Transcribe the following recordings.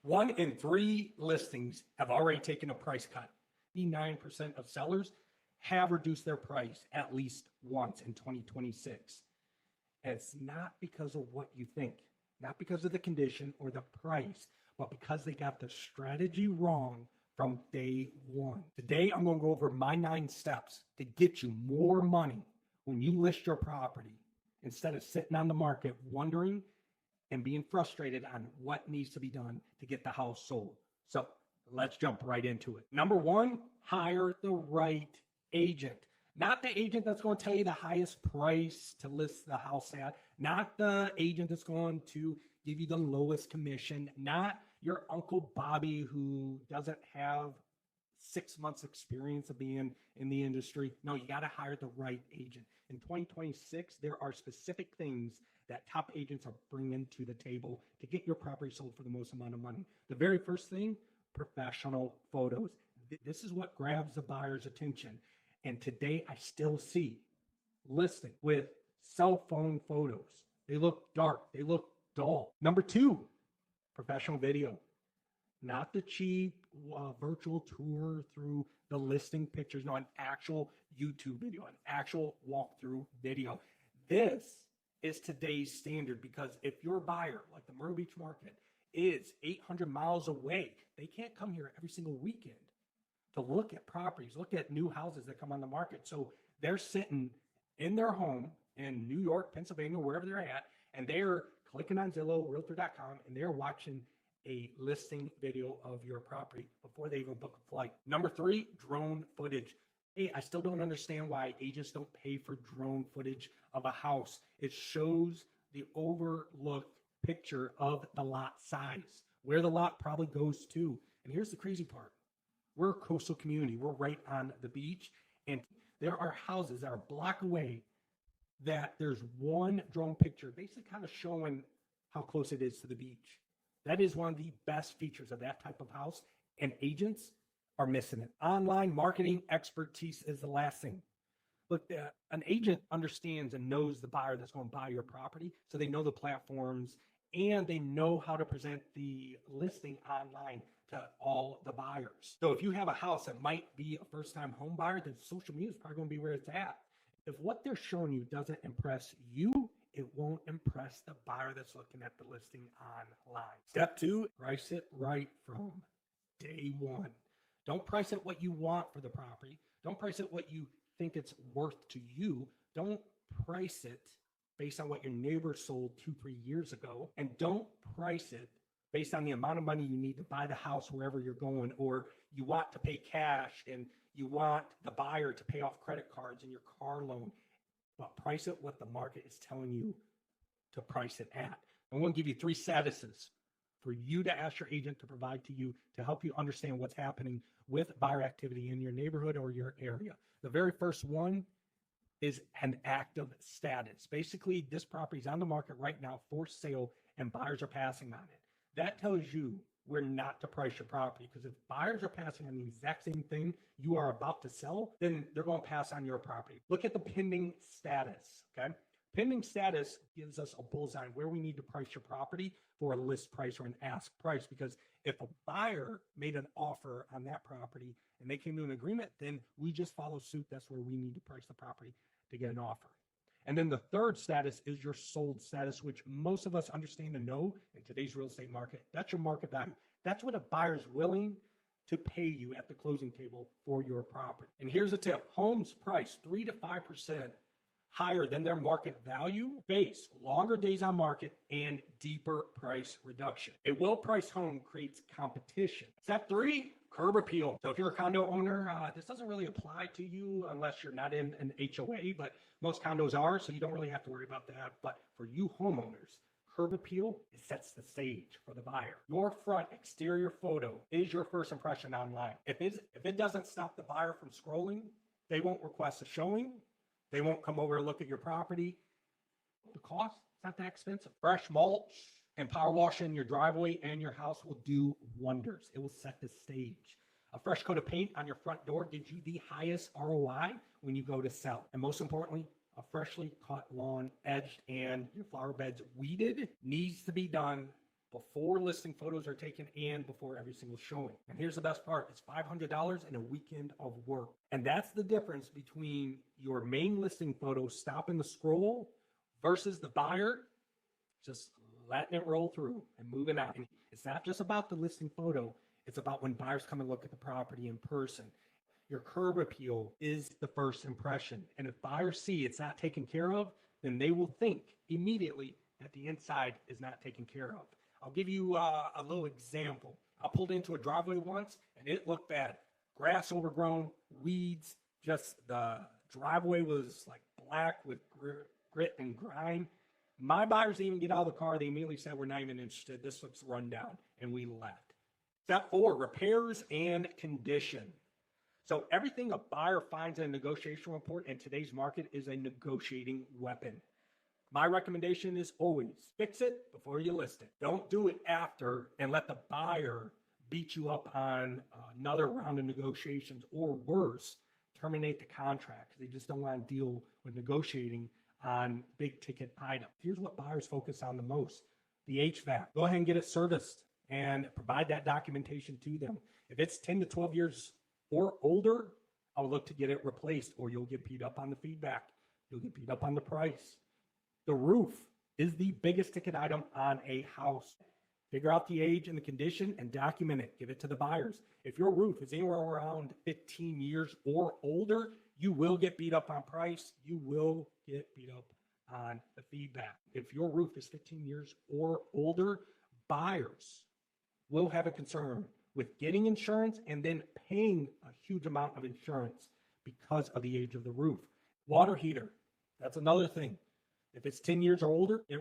1 in 3 listings have already taken a price cut. 89% of sellers have reduced their price at least once in 2026. And it's not because of what you think, not because of the condition or the price, but because they got the strategy wrong from day one. Today, I'm going to go over my 9 steps to get you more money when you list your property instead of sitting on the market wondering and being frustrated on what needs to be done to get the house sold. So let's jump right into it. Number 1, hire the right agent. Not the agent that's going to tell you the highest price to list the house at, not the agent that's going to give you the lowest commission, not your Uncle Bobby who doesn't have 6 months experience of being in the industry. No, you got to hire the right agent. In 2026, there are specific things that top agents are bringing to the table to get your property sold for the most amount of money. The very first thing, professional photos. This is what grabs the buyer's attention. And today I still see listing with cell phone photos. They look dark. They look dull. Number 2, professional video. Not the cheap virtual tour through the listing pictures. No, an actual YouTube video, an actual walkthrough video. This is today's standard because if your buyer, like the Myrtle Beach market, is 800 miles away, they can't come here every single weekend to look at properties, look at new houses that come on the market. So they're sitting in their home in New York, Pennsylvania, wherever they're at, and they're clicking on Zillow, Realtor.com, and they're watching a listing video of your property before they even book a flight. Number 3, drone footage. Hey, I still don't understand why agents don't pay for drone footage of a house. It shows the overlooked picture of the lot size, where the lot probably goes to. And here's the crazy part. We're a coastal community. We're right on the beach, and there are houses that are a block away that there's one drone picture basically kind of showing how close it is to the beach. That is one of the best features of that type of house, and agents are missing it. Online marketing expertise is the last thing. Look, an agent understands and knows the buyer that's going to buy your property, so they know the platforms and they know how to present the listing online to all the buyers. So if you have a house that might be a first-time home buyer, then social media is probably going to be where it's at. If what they're showing you doesn't impress you, it won't impress the buyer that's looking at the listing online. Step 2, price it right from day one. Don't price it what you want for the property. Don't price it what you think it's worth to you. Don't price it based on what your neighbor sold 2-3 years ago. And don't price it based on the amount of money you need to buy the house wherever you're going, or you want to pay cash and you want the buyer to pay off credit cards and your car loan. But price it what the market is telling you to price it at. I'm going to give you 3 statuses for you to ask your agent to provide to you to help you understand what's happening with buyer activity in your neighborhood or your area. The very first one is an active status. Basically, this property is on the market right now for sale and buyers are passing on it. That tells you where not to price your property, because if buyers are passing on the exact same thing you are about to sell, then they're going to pass on your property. Look at the pending status, okay? Pending status gives us a bullseye where we need to price your property for a list price or an ask price, because if a buyer made an offer on that property and they came to an agreement, then we just follow suit. That's where we need to price the property to get an offer. And then the third status is your sold status, which most of us understand and know in today's real estate market. That's your market value. That's what a buyer is willing to pay you at the closing table for your property. And here's a tip. Homes priced 3 to 5% higher than their market value face longer days on market and deeper price reduction. A well-priced home creates competition. Step 3, curb appeal. So if you're a condo owner, this doesn't really apply to you unless you're not in an HOA, but most condos are, so you don't really have to worry about that. But for you homeowners, curb appeal, it sets the stage for the buyer. Your front exterior photo is your first impression online. If it doesn't stop the buyer from scrolling, they won't request a showing. They won't come over and look at your property. The cost, it's not that expensive. Fresh mulch and power wash in your driveway and your house will do wonders. It will set the stage. A fresh coat of paint on your front door gives you the highest ROI when you go to sell. And most importantly, a freshly cut lawn, edged, and your flower beds weeded needs to be done before listing photos are taken and before every single showing. And here's the best part. It's $500 and a weekend of work. And that's the difference between your main listing photo stopping the scroll versus the buyer just letting it roll through and moving on. And it's not just about the listing photo. It's about when buyers come and look at the property in person. Your curb appeal is the first impression. And if buyers see it's not taken care of, then they will think immediately that the inside is not taken care of. I'll give you a little example. I pulled into a driveway once and it looked bad. Grass overgrown, weeds, just the driveway was like black with grit and grime. My buyers didn't even get out of the car. They immediately said, we're not even interested. This looks run down. And we left. Step 4, repairs and condition. So everything a buyer finds in a negotiation report in today's market is a negotiating weapon. My recommendation is always fix it before you list it. Don't do it after and let the buyer beat you up on another round of negotiations, or worse, terminate the contract. They just don't want to deal with negotiating on big ticket items. Here's what buyers focus on the most: the HVAC. Go ahead and get it serviced and provide that documentation to them. If it's 10 to 12 years or older, I would look to get it replaced, or you'll get beat up on the feedback. You'll get beat up on the price. The roof is the biggest ticket item on a house. Figure out the age and the condition and document it. Give it to the buyers. If your roof is anywhere around 15 years or older, you will get beat up on price. You will get beat up on the feedback. If your roof is 15 years or older, buyers will have a concern with getting insurance and then paying a huge amount of insurance because of the age of the roof. Water heater, that's another thing. If it's 10 years or older, you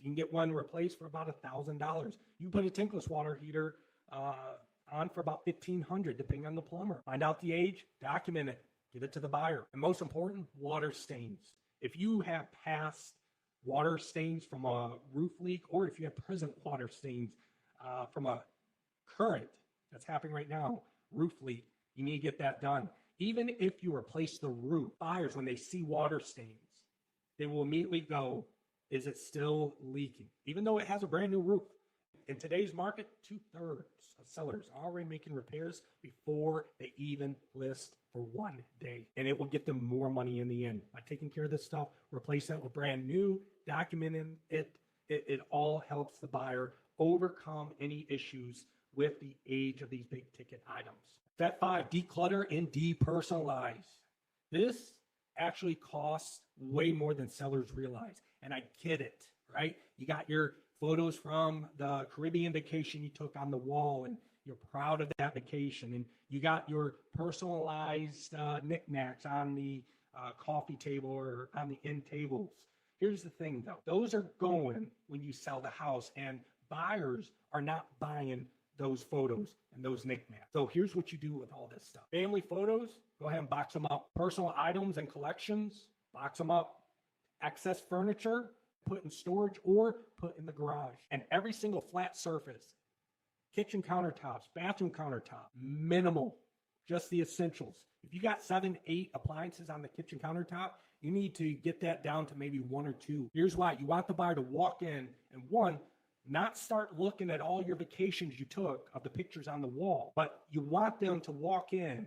can get one replaced for about $1,000. You put a tankless water heater on for about $1,500, depending on the plumber. Find out the age, document it, give it to the buyer. And most important, water stains. If you have past water stains from a roof leak, or if you have present water stains from a current that's happening right now, roof leak, you need to get that done. Even if you replace the roof, buyers, when they see water stains, they will immediately go, is it still leaking? Even though it has a brand new roof. In today's market, 2/3 of sellers are already making repairs before they even list for one day. And it will get them more money in the end. By taking care of this stuff, replace that with brand new, documenting it, it all helps the buyer overcome any issues with the age of these big ticket items. Step 5, declutter and depersonalize. This actually costs way more than sellers realize. And I get it, right? You got your photos from the Caribbean vacation you took on the wall, and you're proud of that vacation. And you got your personalized knickknacks on the coffee table or on the end tables. Here's the thing, though. Those are going when you sell the house, and buyers are not buying those photos and those knickknacks. So here's what you do with all this stuff. Family photos, go ahead and box them up. Personal items and collections, box them up. Excess furniture, put in storage or put in the garage. And every single flat surface, kitchen countertops, bathroom countertop, minimal, just the essentials. If you got 7, 8 appliances on the kitchen countertop, you need to get that down to maybe 1 or 2. Here's why. You want the buyer to walk in and, one, not start looking at all your vacations you took of the pictures on the wall, but you want them to walk in,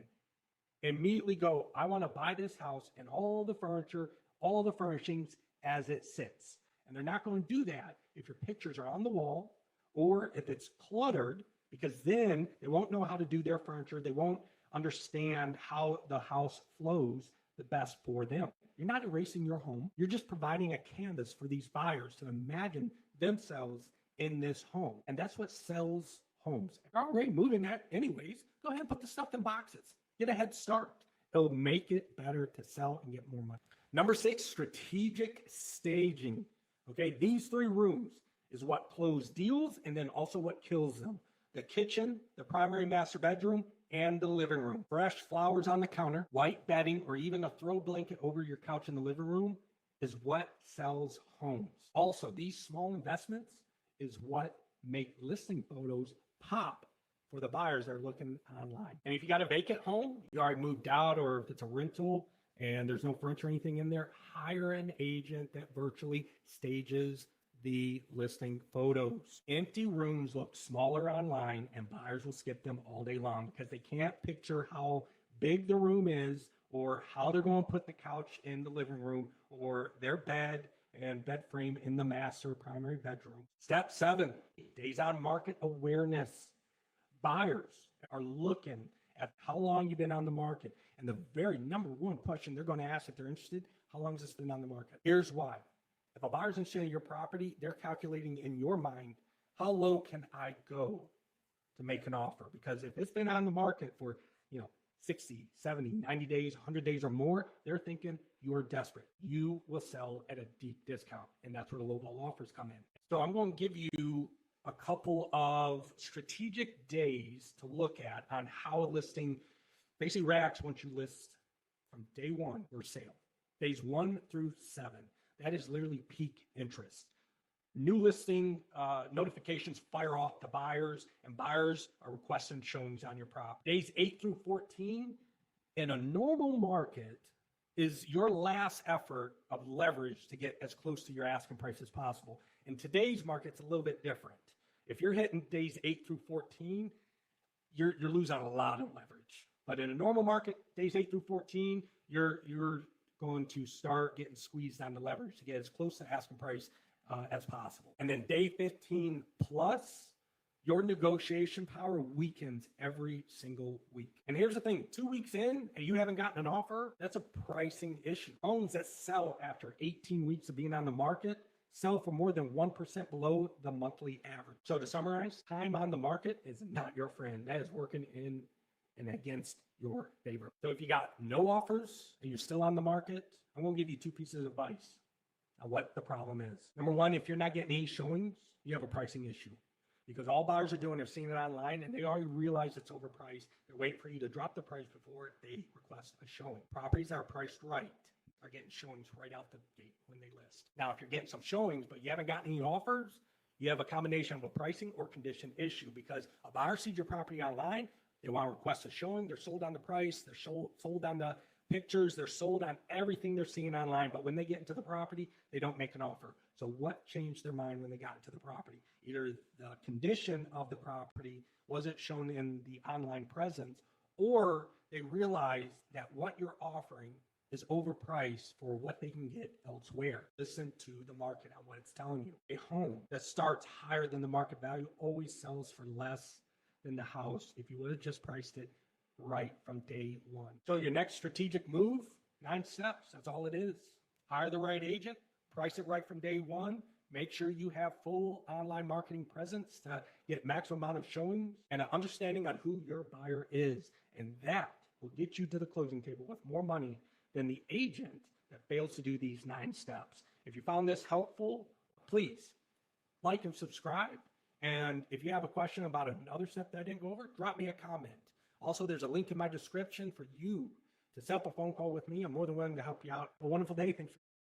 immediately go, I want to buy this house and all the furniture, all the furnishings as it sits. And they're not going to do that if your pictures are on the wall or if it's cluttered, because then they won't know how to do their furniture. They won't understand how the house flows the best for them. You're not erasing your home. You're just providing a canvas for these buyers to imagine themselves in this home. And that's what sells homes. If you're already moving that anyways, go ahead and put the stuff in boxes. Get a head start. It'll make it better to sell and get more money. Number 6, strategic staging. Okay, these 3 rooms is what close deals and then also what kills them. The kitchen, the primary master bedroom, and the living room. Fresh flowers on the counter, white bedding, or even a throw blanket over your couch in the living room is what sells homes. Also, these small investments is what make listing photos pop for the buyers that are looking online. And if you got a vacant home, you already moved out, or if it's a rental and there's no furniture or anything in there, hire an agent that virtually stages the listing photos. Empty rooms look smaller online, and buyers will skip them all day long because they can't picture how big the room is, or how they're going to put the couch in the living room, or their bed and bed frame in the master primary bedroom. Step 7, days on market awareness. Buyers are looking at how long you've been on the market. And the very number one question they're going to ask if they're interested, how long has this been on the market? Here's why. If a buyer's interested in your property, they're calculating in your mind, how low can I go to make an offer? Because if it's been on the market for, 60, 70, 90 days, 100 days or more, they're thinking you're desperate. You will sell at a deep discount. And that's where the lowball offers come in. So I'm going to give you a couple of strategic days to look at on how a listing basically reacts once you list from day 1 for sale. Days 1 through 7. That is literally peak interest. New listing notifications fire off to buyers, and buyers are requesting showings on your property. Days 8 through 14 in a normal market is your last effort of leverage to get as close to your asking price as possible. In today's market, it's a little bit different. If you're hitting days 8 through 14, you're losing a lot of leverage. But in a normal market, days 8 through 14, you're going to start getting squeezed on the leverage to get as close to asking price as possible. And then day 15 plus, your negotiation power weakens every single week. And here's the thing, 2 weeks in and you haven't gotten an offer, that's a pricing issue. Homes that sell after 18 weeks of being on the market sell for more than 1% below the monthly average. So to summarize, time on the market is not your friend. That is working in and against your favor. So if you got no offers and you're still on the market, I'm going to give you 2 pieces of advice on what the problem is. Number 1, if you're not getting any showings, you have a pricing issue. Because all buyers are doing is seeing it online and they already realize it's overpriced. They're waiting for you to drop the price before they request a showing. Properties that are priced right are getting showings right out the gate when they list. Now, if you're getting some showings, but you haven't gotten any offers, you have a combination of a pricing or condition issue, because a buyer sees your property online, they want to request a showing, they're sold on the price, they're sold on the pictures, they're sold on everything they're seeing online, but when they get into the property, they don't make an offer. So what changed their mind when they got into the property? Either the condition of the property wasn't shown in the online presence, or they realized that what you're offering is overpriced for what they can get elsewhere. Listen to the market on what it's telling you. A home that starts higher than the market value always sells for less than the house if you would have just priced it right from day 1. So your next strategic move, 9 steps, that's all it is. Hire the right agent, price it right from day 1, make sure you have full online marketing presence to get maximum amount of showings and an understanding on who your buyer is. And that will get you to the closing table with more money than the agent that fails to do these 9 steps. If you found this helpful, please like and subscribe. And if you have a question about another step that I didn't go over, drop me a comment. Also, there's a link in my description for you to set up a phone call with me. I'm more than willing to help you out. Have a wonderful day. Thanks.